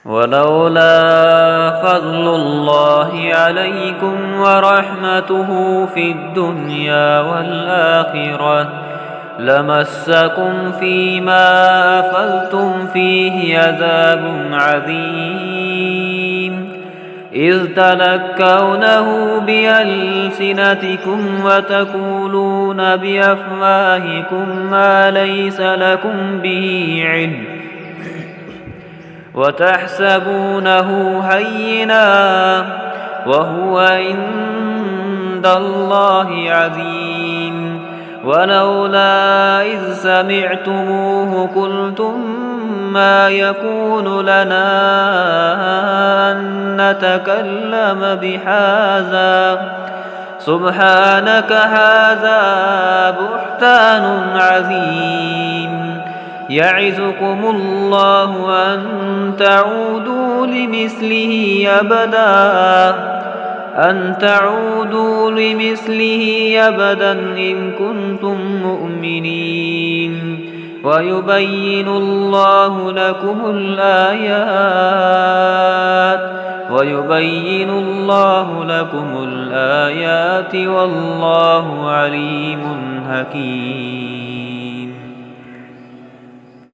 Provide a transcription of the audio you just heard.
ولولا فضل الله عليكم ورحمته في الدنيا والآخرة لمسكم فيما أفضتم فيه عذاب عظيم إذ تلقونه بألسنتكم وتقولون بأفواهكم ما ليس لكم به علم وتحسبونه هينا وهو عند الله عظيم ولولا إذ سمعتموه قلتم ما يكون لنا أن نتكلم بهذا سبحانك هذا بهتان عظيم يعظكم الله أن تعودوا لمثله أبدا إن كنتم مؤمنين ويبين الله لكم الآيات والله عليم حكيم.